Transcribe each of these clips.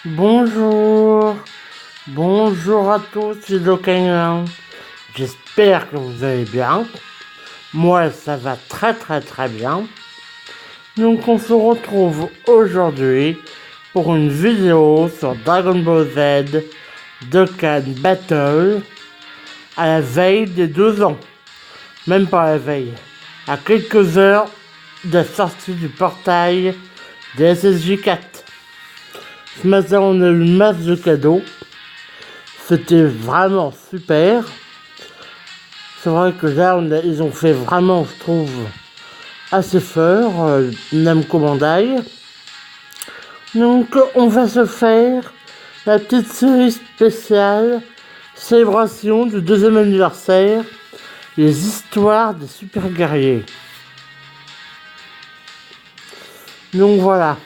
Bonjour, bonjour à tous les Localiens. J'espère que vous allez bien. Moi, ça va très bien. Donc, on se retrouve aujourd'hui pour une vidéo sur Dragon Ball Z Dokkan Battle à la veille des 2 ans. Même pas à la veille. À quelques heures de la sortie du portail des SSJ4. Ce matin, on a eu une masse de cadeaux. C'était vraiment super. C'est vrai que là, ils ont fait vraiment, je trouve, assez fort, Namco Bandai. Donc, on va se faire la petite série spéciale célébration du 2e anniversaire, les histoires des super guerriers. Donc voilà.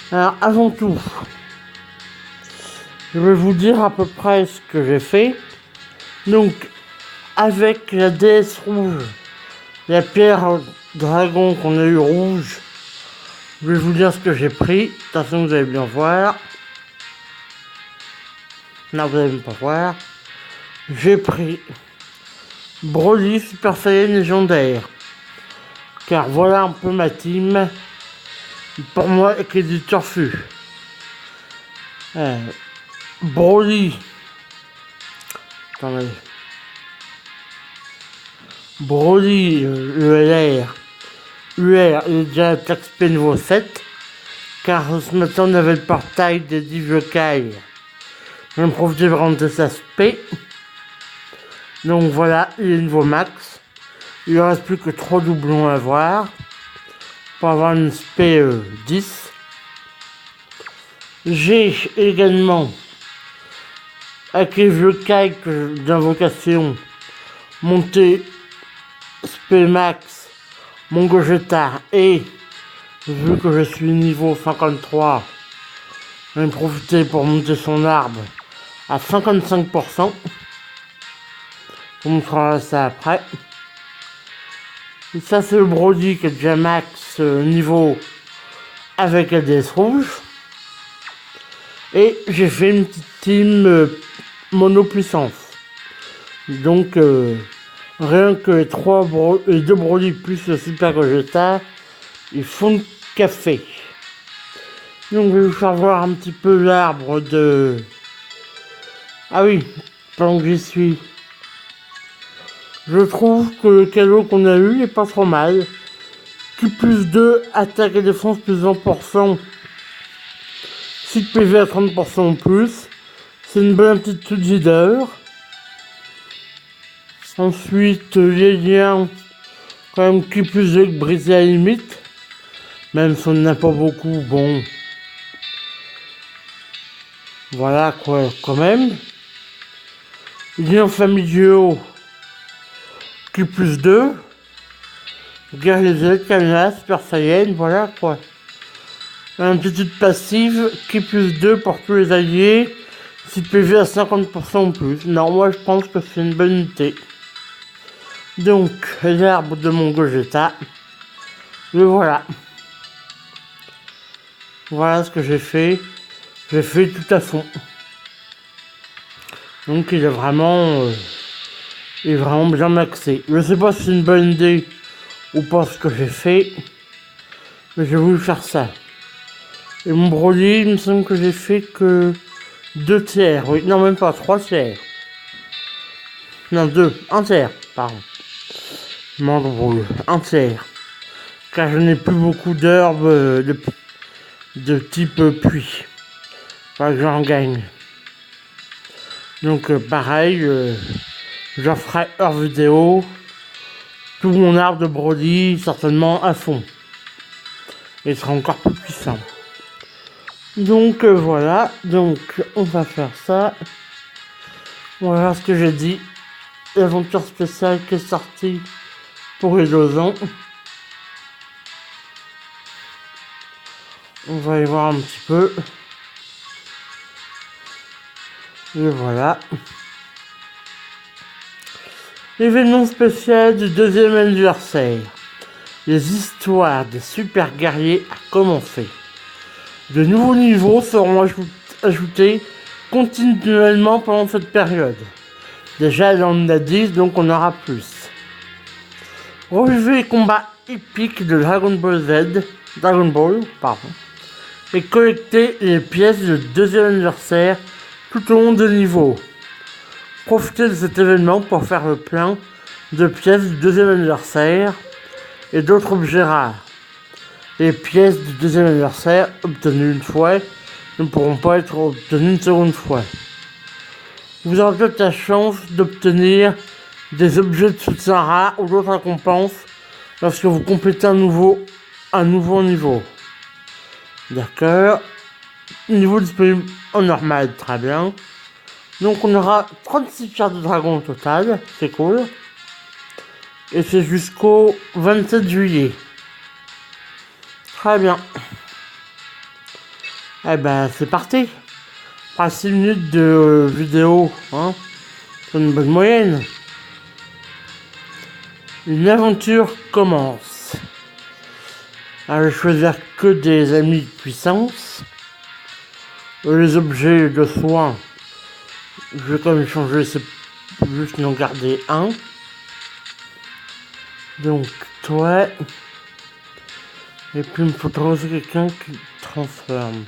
Alors, avant tout, je vais vous dire à peu près ce que j'ai fait. Donc, avec la déesse rouge, la pierre dragon qu'on a eu rouge, je vais vous dire ce que j'ai pris. Attention, vous allez bien voir. Non, vous allez même pas voir. J'ai pris Broly Super Saiyan légendaire. Car voilà un peu ma team. Pour moi, avec les du turfu. Broly. Attendez. Broly, le LR. UR, il est déjà attaque SP niveau 7. Car ce matin, on avait le portail des 10 vieux Kai. Je vais me profiter vraiment de sa SP. Donc voilà, il est niveau max. Il ne reste plus que 3 doublons à voir. Pour avoir une SP 10. J'ai également, avec les vieux Kai d'invocation, monté SP max, mon Gogeta, et vu que je suis niveau 53, je vais profiter pour monter son arbre à 55%. On montrera ça après. Et ça, c'est le Brody qui est déjà max niveau avec la DS rouge. Et j'ai fait une petite team mono puissance. Donc, rien que les 2 Brody plus le Super Gogeta, ils font le café. Donc, je vais vous faire voir un petit peu l'arbre de... Ah oui, pendant que j'y suis. Je trouve que le cadeau qu'on a eu est pas trop mal. Q plus 2, attaque et défense plus 20%. 6 PV à 30% en plus. C'est une bonne petite leader. Ensuite, les liens, quand même Q plus 2 brisé à la limite. Même si on n'en a pas beaucoup, bon. Voilà quoi, quand même. Liens familiaux. Q plus 2. Guerre les ailes, Canada, Super Saiyan, voilà quoi. Un petit passive, Q plus 2 pour tous les alliés. 6 PV à 50% en plus. Non, moi je pense que c'est une bonne unité. Donc, l'arbre de mon Gogeta. Le voilà. Voilà ce que j'ai fait. J'ai fait tout à fond. Donc il est vraiment bien maxé. Je sais pas si c'est une bonne idée ou pas ce que j'ai fait. Mais j'ai voulu faire ça. Et mon Broly, il me semble que j'ai fait que 2 tiers. Oui, non, même pas 3 tiers. Non, 2. 1 tiers, pardon. Je m'embrouille. 1 tiers. Car je n'ai plus beaucoup d'herbes de type puits. Faudra que j'en gagne. Donc pareil, j'en ferai hors vidéo. Tout mon arbre de Broly, certainement à fond. Et il sera encore plus puissant. Donc voilà, donc on va faire ça. On va voir ce que j'ai dit. L'aventure spéciale qui est sortie pour les 2 ans. On va y voir un petit peu. Et voilà. L'événement spécial du 2e anniversaire. Les histoires des super guerriers a commencé. De nouveaux niveaux seront ajoutés continuellement pendant cette période. Déjà, là, on en a 10, donc on aura plus. Revivez les combats épiques de Dragon Ball, pardon, et collectez les pièces de deuxième anniversaire tout au long des niveaux. Profitez de cet événement pour faire le plein de pièces du deuxième anniversaire et d'autres objets rares. Les pièces du deuxième anniversaire obtenues une fois ne pourront pas être obtenues une seconde fois. Vous aurez peut-être la chance d'obtenir des objets de soutien rares ou d'autres récompenses lorsque vous complétez un nouveau niveau. D'accord. Niveau disponible en normal, très bien. Donc on aura 36 cartes de dragon au total, c'est cool. Et c'est jusqu'au 27 juillet. Très bien. Eh ben c'est parti. Après 6 minutes de vidéo, hein. C'est une bonne moyenne. Une aventure commence. À choisir que des amis de puissance. Les objets de soins, je vais quand même changer, c'est juste n'en garder un. Donc toi. Et puis il me faudra aussi quelqu'un qui transforme.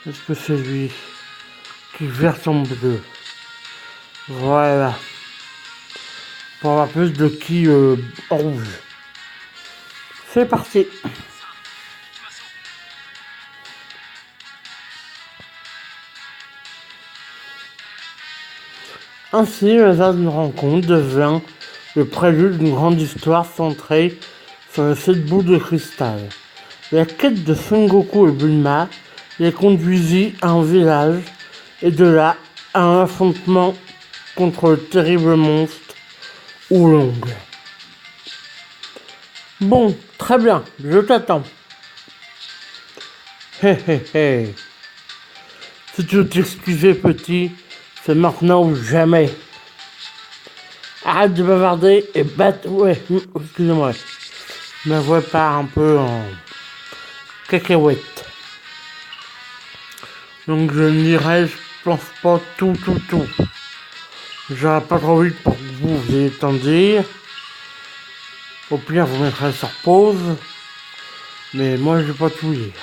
Est-ce que c'est lui qui verse en bleu? Voilà. Pour avoir plus de ki en rouge. C'est parti. Ainsi, le hasard d'une rencontre devient le prélude d'une grande histoire centrée sur les 7 bouts de cristal. La quête de Son Goku et Bulma les conduisit à un village et de là à un affrontement contre le terrible monstre Oolong. Bon, très bien, je t'attends. Hé hé hé. Si tu veux t'excuser, petit, c'est maintenant ou jamais. Arrête de bavarder et batte. Ouais, excusez-moi. Ma voix part un peu en cacahuète. Donc je n'irai, je pense pas tout. J'aurai pas trop vite pour que vous ayez le temps de dire. Au pire, vous mettrez sur pause. Mais moi, je vais pas tout lire.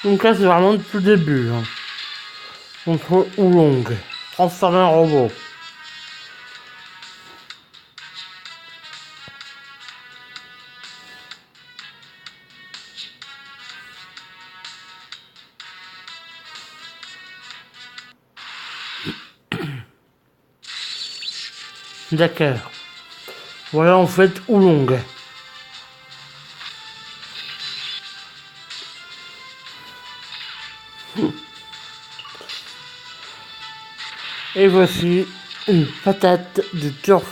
Donc là, c'est vraiment le tout début. Hein. Contre Oolong. Transformer en robot. D'accord. Voilà en fait Oolong. Et voici une patate de turfu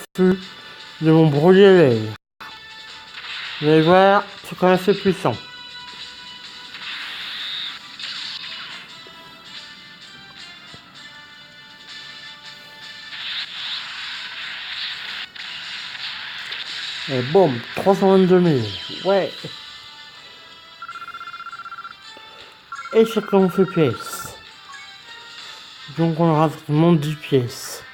de mon brûlé à lèvres. Vous allez voir, c'est quand même assez puissant. Et boum, 322 000. Ouais. Et c'est comme fait pièces. Donc on aura vraiment 10 pièces.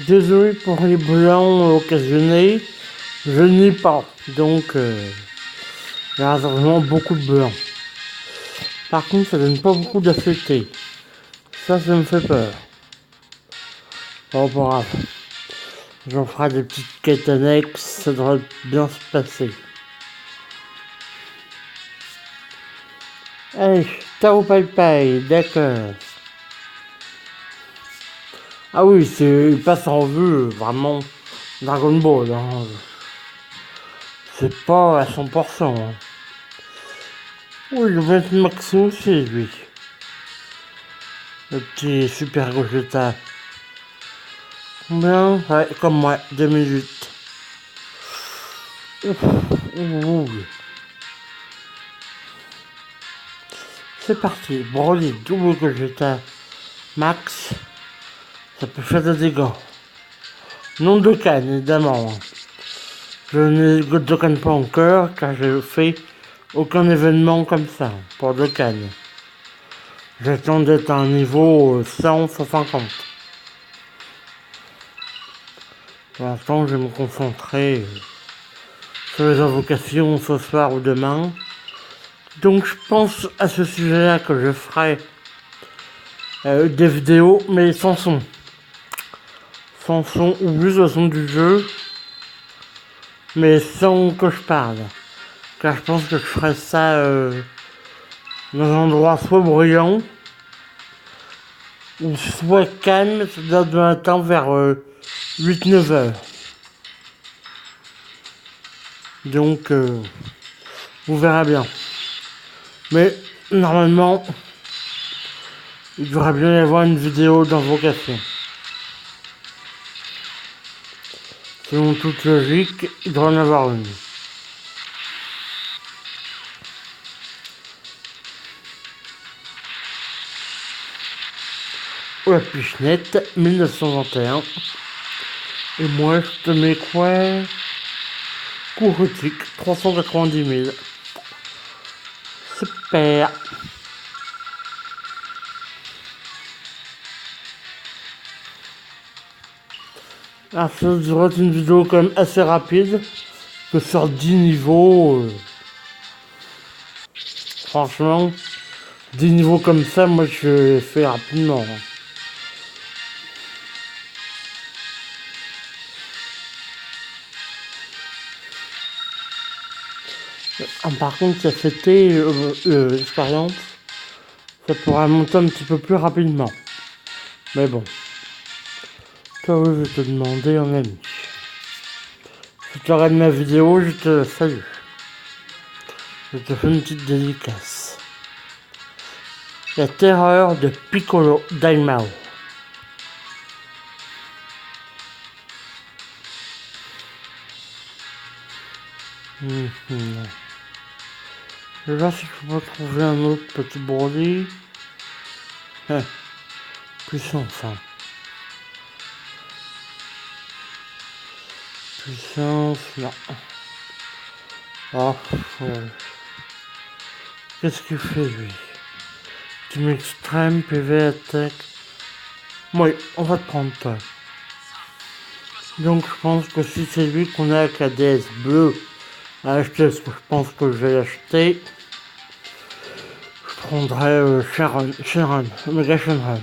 Désolé pour les blancs occasionnés, je n'ai pas, donc il y a vraiment beaucoup de blancs. Par contre, ça donne pas beaucoup d'affectés. Ça me fait peur. Bon, pas grave. J'en ferai des petites quêtes annexes, ça devrait bien se passer. Allez, Tao Pai Pai, d'accord. Ah oui, il passe en vue, vraiment, Dragon Ball. Hein. C'est pas à 100%. Hein. Oui, le 20 Maxi aussi, lui. Le petit Super Gogeta. Combien? Ouais, comme moi, 2008. Ouf, ouh. C'est parti. Broly, double Gogeta. Max. Ça peut faire des dégâts. Non de canne, évidemment. Je n'ai Dokkan pas encore, car je fais aucun événement comme ça pour Dokkan. J'attends d'être à un niveau 100, 150. Pour l'instant, je vais me concentrer sur les invocations ce soir ou demain. Donc je pense à ce sujet-là que je ferai des vidéos, mais sans son. Sans son, ou juste le son du jeu, mais sans que je parle. Car je pense que je ferai ça dans un endroit soit bruyant, ou soit calme, c'est-à-dire de matin vers 8-9 heures. Donc, on verra bien. Mais, normalement, il devrait bien y avoir une vidéo d'invocation. Selon toute logique, il devrait en avoir une. Oh la pichenette, 1921. Et moi, je te mets quoi? Coup critique, 390 000. Super. Alors ça devrait être une vidéo quand même assez rapide. Que sur 10 niveaux. Franchement, 10 niveaux comme ça, moi je fais rapidement. Par contre, ça c'était l'expérience. Ça pourrait monter un petit peu plus rapidement. Mais bon. Toi, oui, je vais te demander en ami. Si tu regardes ma vidéo, je te salue. Je te fais une petite dédicace. La terreur de Piccolo Daimao. Je vais voir si je peux trouver un autre petit Broly. Puissance, hein. Puissance, non. Oh, qu'est-ce qu'il fait lui? Team extrême, PV, attaque. Oui, on va te prendre toi. Donc je pense que si c'est lui qu'on a avec la DS bleue à acheter, ce que je pense que je vais l'acheter, je prendrai Sharon, Omega Shenron.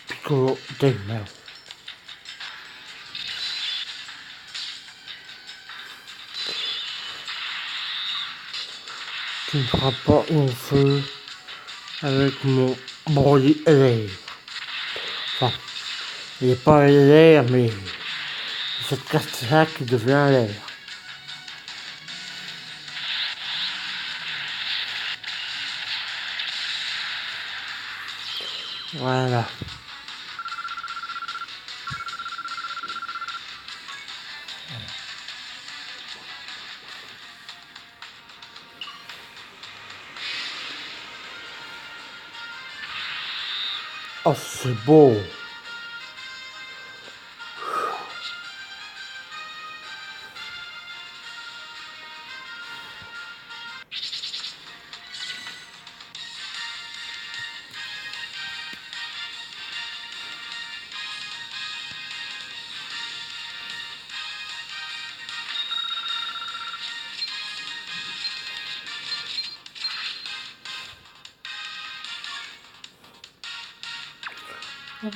Piccolo Daimao. Tu ne feras pas mon feu avec mon Broly LR. Enfin, il n'est pas LR, mais cette carte-là qui devient LR. Voilà. Oh, c'est beau.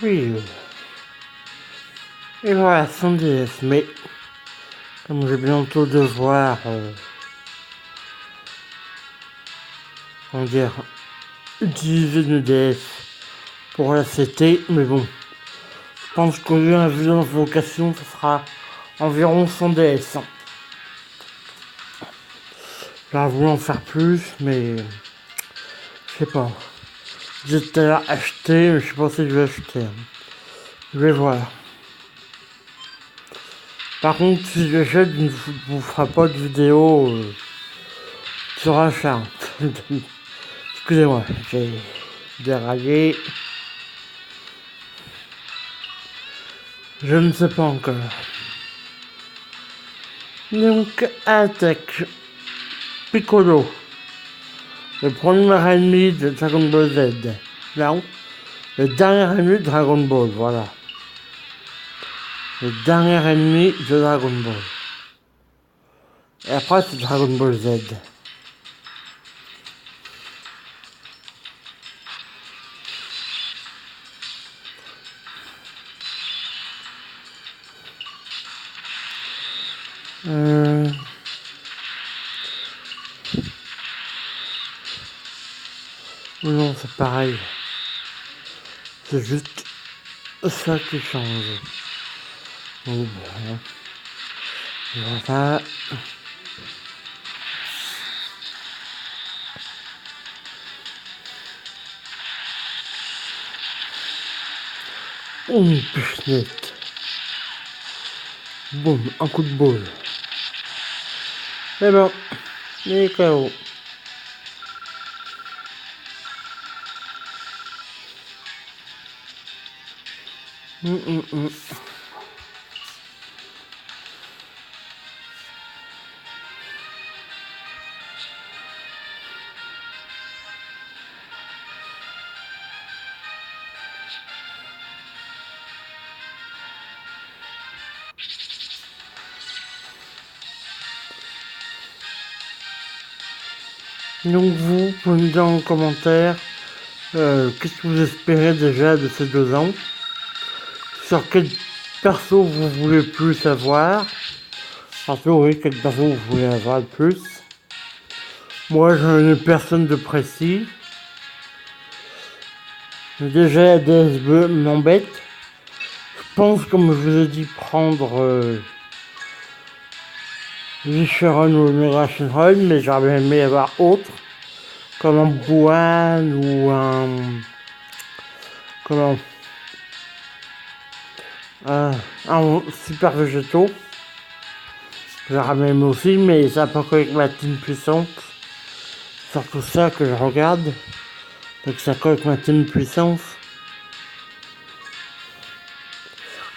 Oui, et voilà, son DS, mais comme je vais bientôt devoir, comment dire, utiliser une DS pour la CT, mais bon, je pense qu'au lieu d'un jeu d'invocation, ce sera environ 100 DS. J'aurais voulu en faire plus, mais je sais pas. J'étais à acheter, mais je sais pas si je vais acheter. Je vais voir. Par contre, si j'achète, je ne vous fera pas de vidéo sur achat. Excusez-moi, j'ai déraillé. Je ne sais pas encore. Donc, attaque. Piccolo. Le premier ennemi de Dragon Ball Z. Non. Le dernier ennemi de Dragon Ball, voilà. Le dernier ennemi de Dragon Ball. Et après, c'est Dragon Ball Z. Non, c'est pareil. C'est juste ça qui change. Donc, voilà. Une pichenette. Boum, un coup de boule. C'est bon, il est KO. Donc vous pouvez me dire en commentaire qu'est-ce que vous espérez déjà de ces 2 ans. Sur quel perso vous voulez plus savoir. Parce que oui, quel perso vous voulez avoir le plus. Moi, je n'ai personne de précis. Déjà, la DSB m'embête. Je pense, comme je vous ai dit, prendre Vicheron ou Mega Shenron, mais j'aurais bien aimé avoir autre. Comme un Bouan ou un... Comment... un super végétaux. J'aurais bien aimé aussi, mais ça n'a pas avec ma team puissante. Surtout ça que je regarde. Donc ça colle avec ma team puissance.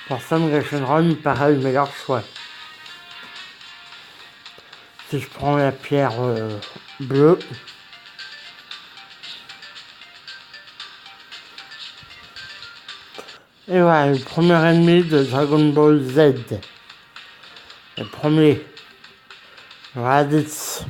Pour ça, Mega Shenron, pareil, meilleur choix. Si je prends la pierre bleue, et voilà, le premier ennemi de Dragon Ball Z. Le premier. Raditz.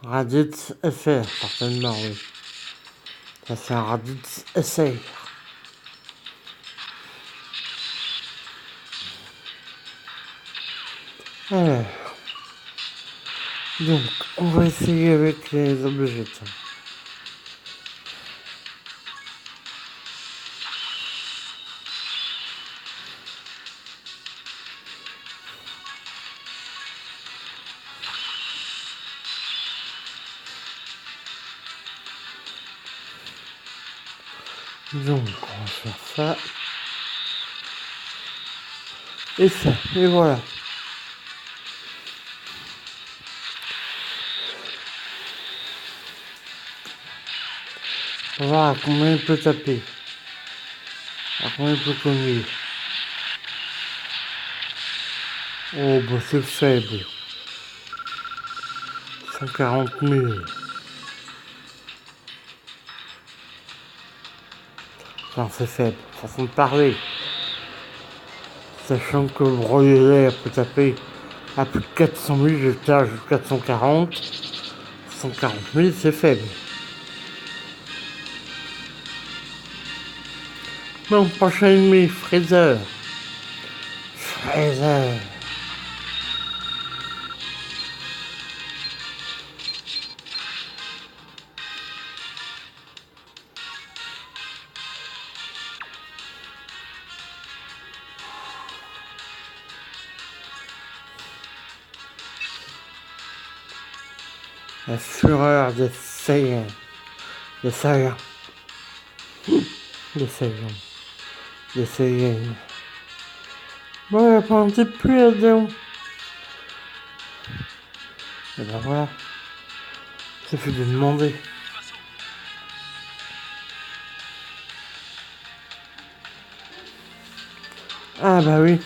Raditz FR, certainement, oui. Ça c'est un Raditz SR. Alors, donc, on va essayer avec les objets. Donc, on va faire ça. Et ça, et voilà. On va voir à combien il peut taper. À combien il peut cogner. Oh, bah c'est faible. 140 000. Enfin, c'est faible, façon de parler. Sachant que le broyeur peut taper à plus de 400 000, j'étais à 440. 140 000, c'est faible. Mon prochain ennemi, Fraser. Fraser. La fureur des Saiyans. Des Saiyans. Des Saiyans. Des Saiyans. Bon, il n'y a pas un petit pluie là-dedans. Et ben voilà. Ça fait de demander. Ah bah oui.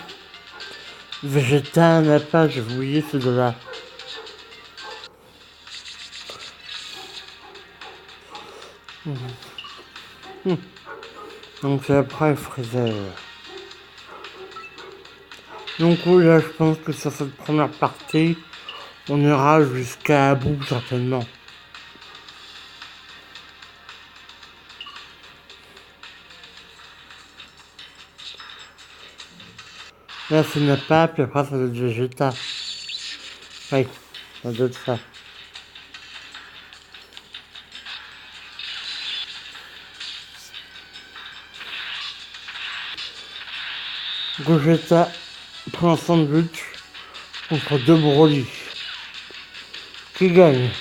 Vegeta n'a pas, j'ai oublié ce de-là. Donc c'est après Freezer. Donc oui, là je pense que sur cette première partie, on ira jusqu'à bout certainement. Là c'est Nappa, puis après ça doit être Vegeta. Oui, ça doit être ça. Gogeta prend un sandwich contre deux Broly. Qui gagne?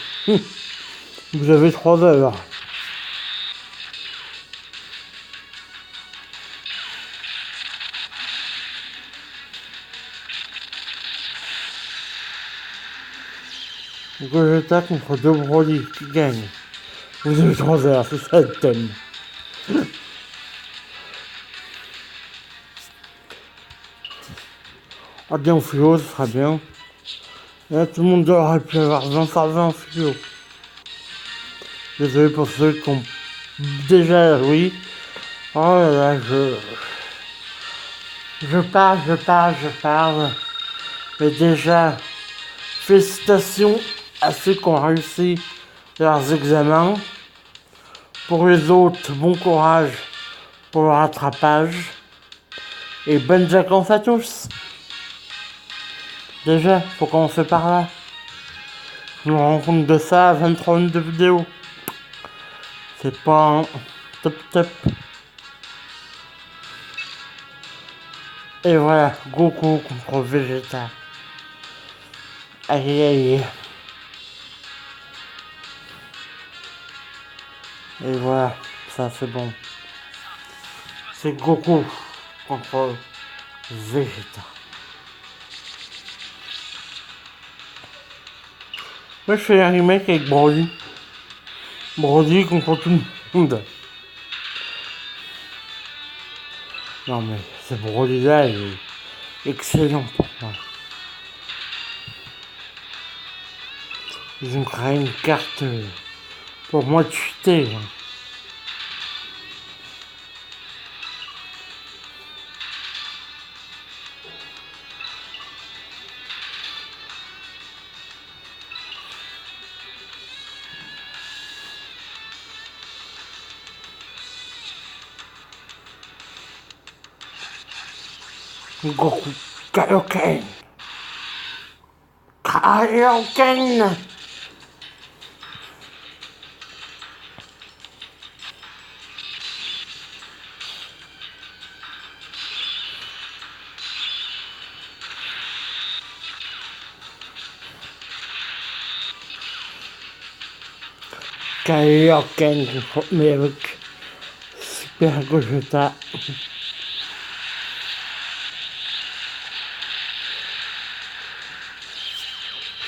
Vous avez 3 heures. Gogeta contre deux Broly. Qui gagne? Vous avez 3 heures, c'est ça le thème. Ah bien au fluo, ce sera bien. Là tout le monde aurait pu avoir 20 par 20 en fluo. Désolé pour ceux qui ont déjà oui. Oh là là, je parle. Mais déjà, félicitations à ceux qui ont réussi leurs examens. Pour les autres, bon courage pour le rattrapage. Et bonnes vacances à tous. Déjà, faut commencer par là. Je me rends compte de ça à 23 minutes de vidéo. C'est pas un top top. Et voilà, Goku contre Vegeta. Aïe aïe. Et voilà, ça c'est bon. C'est Goku contre Vegeta. Moi je fais un remake avec Broly. Broly contre tout le monde. Non mais ce Broly là il est excellent pour moi. Ils ont créé une carte pour moi de chuter. Goku Kaioken. Kaioken. Kaioken mais avec Super Gogeta.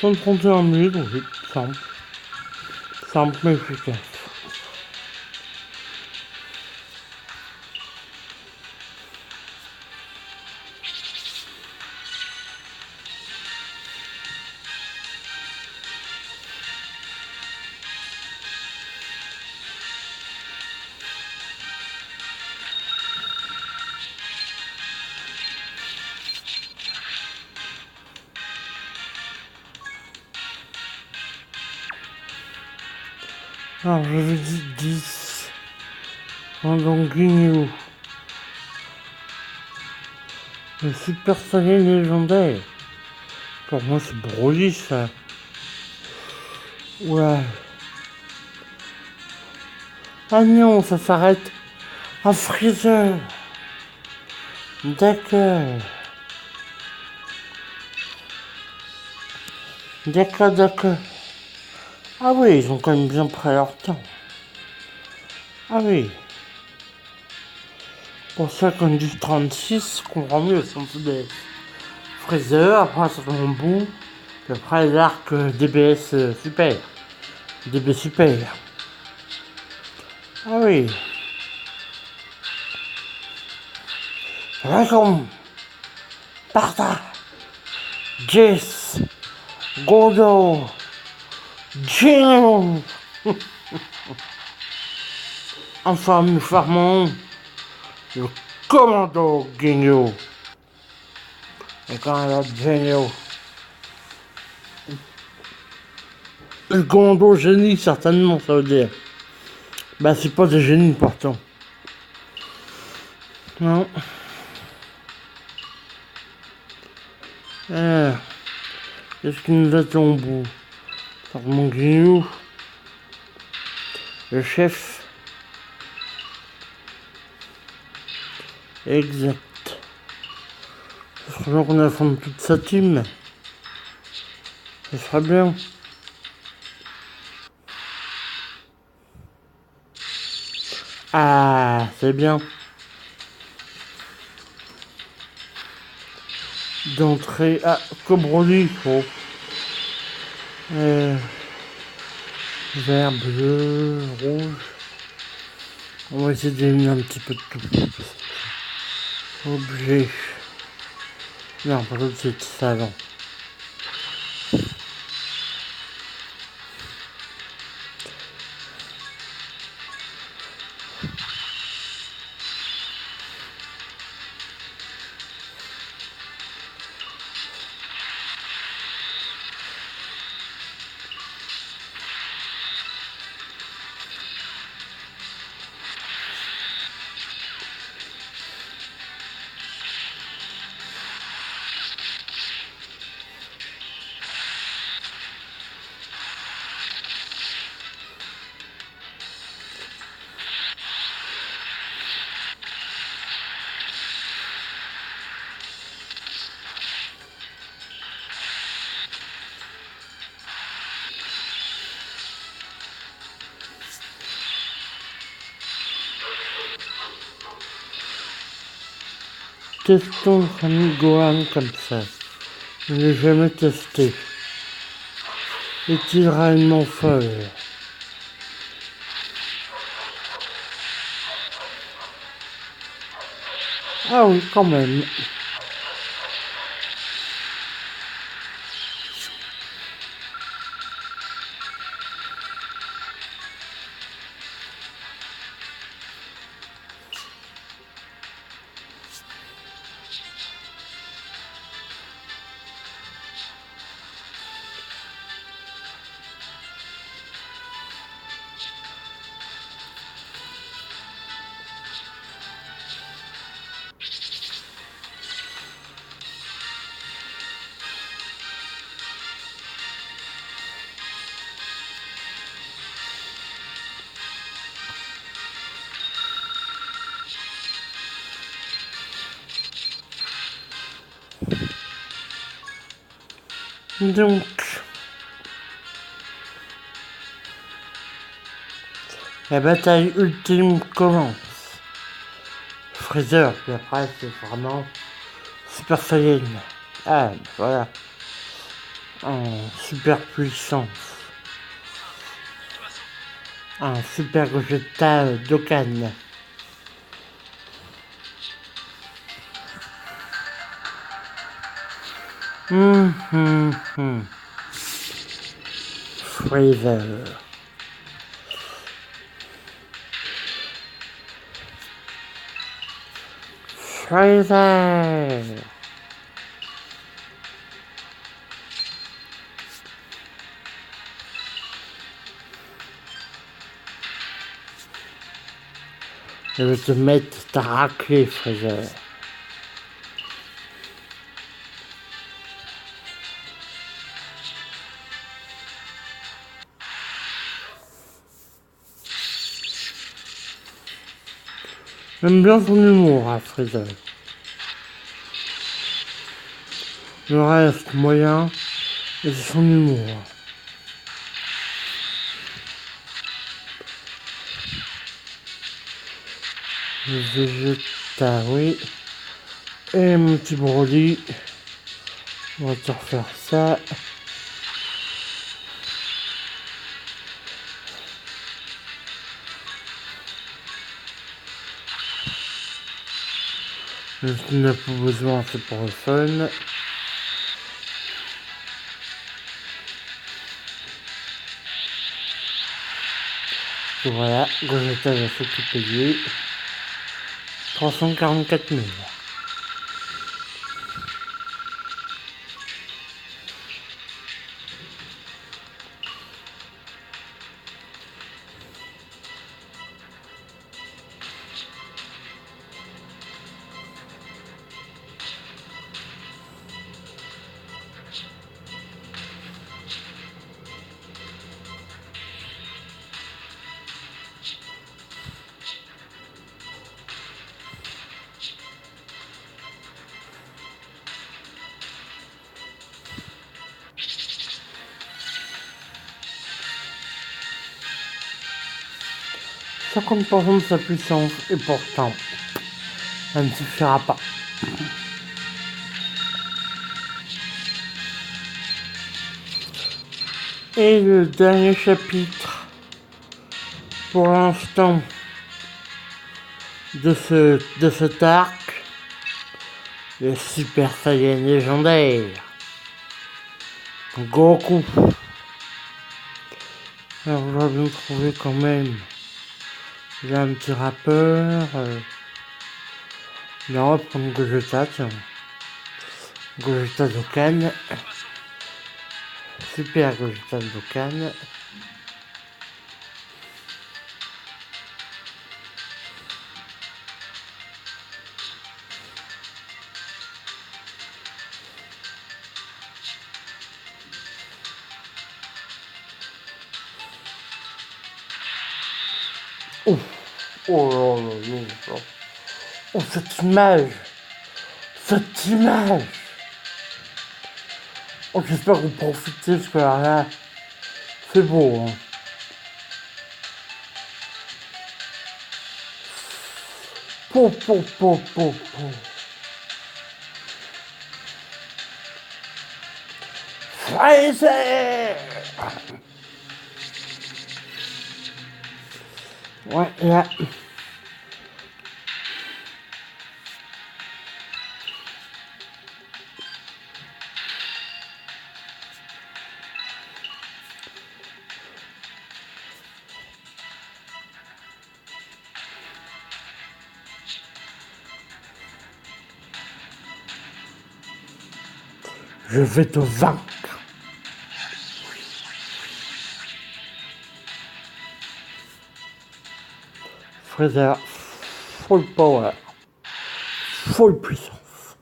131 minutes, donc c'est simple. Simple mais efficace. Alors je vous dis 10. Pendant Guignou. Le Super Saiyan légendaire. Pour moi c'est Broly ça. Ouais. Ah non, ça s'arrête à Freezer. D'accord. D'accord. Ah oui, ils ont quand même bien pris leur temps. Ah oui. Pour ça qu'on dit 36, je comprends mieux, c'est un peu des Freezer, après ça tombe en bout, puis après l'arc DBS Super. DB Super. Ah oui. Welcome. Parta. Jess. Godo. Jim. Enfin, nous formons le commando Genio. Le commando Genio. Le commando génie, certainement, ça veut dire. Bah, c'est pas des génies pourtant. Non. Qu'est-ce qui nous attend au bout? Mon Genio. Le chef. Exact. Ce serait bien qu'on affronte toute sa team. Ce serait bien. Ah, c'est bien. D'entrer à Cobroli. Oh. Vert, bleu, rouge. On va essayer d'éliminer un petit peu de tout. Objet. Non, pas tout de suite, ça avant. Testons notre ami Gohan comme ça. Je ne l'ai jamais testé. Est-il réellement folle? Ah oui, quand même. Donc, la bataille ultime commence. Freezer, puis après c'est vraiment Super Saiyan. Ah, voilà. En super puissance. Un super Gogeta Dokkan. Freezer. Freezer. Je vais te mettre ta raclée, Fraser. J'aime bien son humour, hein, Fraser. Le reste, moyen, et c'est son humour. Le Vegeta, oui. Et mon petit Broly. On va te refaire ça. Je n'ai pas besoin, c'est pour le fun. Et voilà, Gogeta va s'occuper de lui. 344 000. « 50% de sa puissance et pourtant, ça ne suffira pas. Et le dernier chapitre, pour l'instant, de cet arc, le Super Saiyan légendaire, Goku. Alors je vais bien trouver quand même. J'ai un petit rappeur. On va prendre Gogeta, tiens. Gogeta Dokkan. Super Gogeta Dokkan. Oh, oh là là là là. Oh, cette image. Cette image. Oh, j'espère que vous profitez parce que là, c'est beau. Hein. Po, po, po, po, po. Fraser. Ouais, là. Je vais te vaincre. Fraser, full power, full puissance.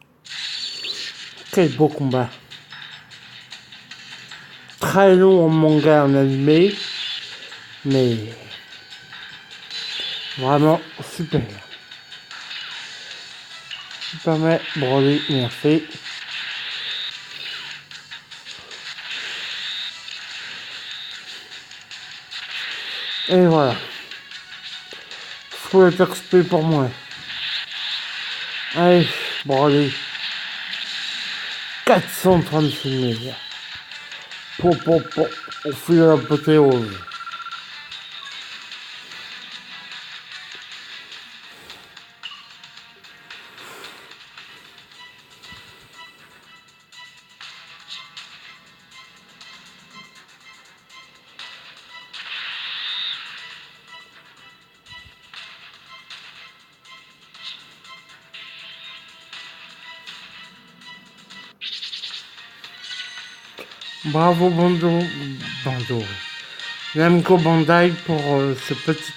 Quel beau combat. Très long en manga, en animé, mais vraiment super. Super Broly, merci. Et voilà. Full XP pour moi. Allez, Broly. 436 000. Pour, on fait l'apothéose. Bravo Bando. Namco Bandai pour ce petit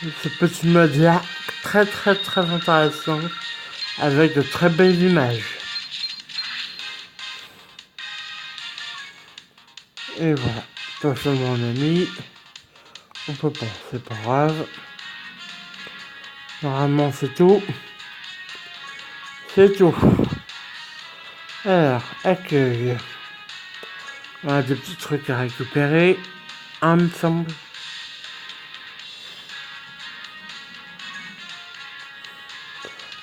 ce petit mode-là, très très très intéressant, avec de très belles images. Et voilà, toi c'est mon ami, on peut pas, c'est pas grave. Normalement c'est tout. C'est tout. Alors, accueil. On a des petits trucs à récupérer, il me semble.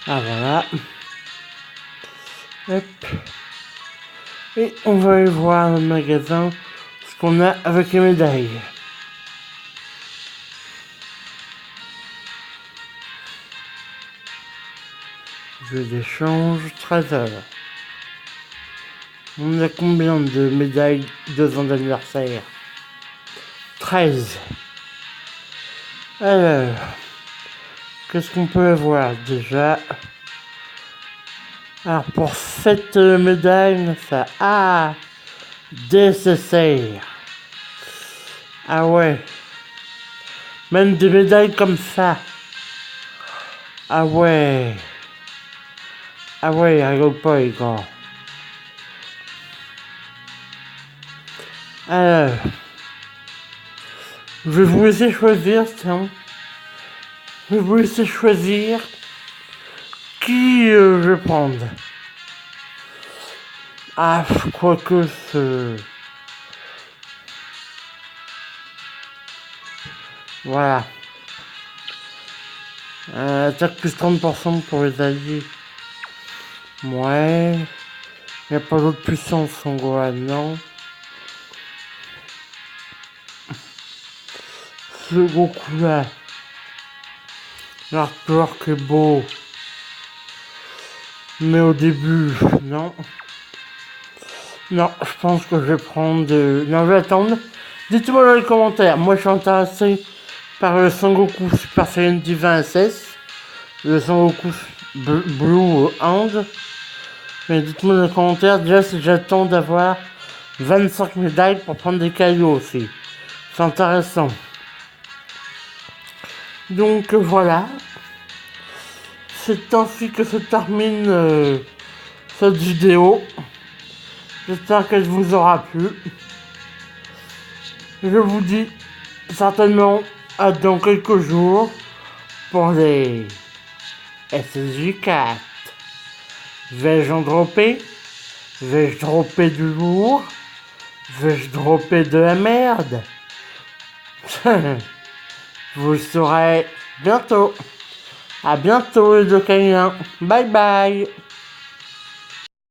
Ah voilà. Hop. Et on va aller voir le magasin ce qu'on a avec les médailles. Jeu d'échange, 13 heures. On a combien de médailles 2 ans d'anniversaire? 13. Alors, qu'est-ce qu'on peut avoir déjà? Alors pour cette médaille, ça nécessaire. Ah ouais. Même des médailles comme ça. Ah ouais. Ah ouais, rigole pas les gars. Alors, je vais vous laisser choisir, tiens. Je vais vous laisser choisir qui je vais prendre. Ah, je crois que ce... Voilà. Attaque plus 30% pour les alliés. Ouais. Il n'y a pas d'autre puissance en Gohan, non. Ce Goku là. L'artwork est beau. Mais au début, non. Non, je pense que je vais prendre... Non, je vais attendre. Dites-moi dans les commentaires. Moi, je suis intéressé par le Sangoku Super Saiyan Divin SS. Le Sangoku Blue Hand. Mais dites-moi dans les commentaires déjà si j'attends d'avoir 25 médailles pour prendre des cailloux aussi. C'est intéressant. Donc voilà. C'est ainsi que se termine cette vidéo. J'espère qu'elle vous aura plu. Je vous dis certainement à dans quelques jours pour les SSJ4. Vais-je en dropper? Vais-je dropper du lourd? Vais-je dropper de la merde? Vous le saurez bientôt. À bientôt les deux Bye bye.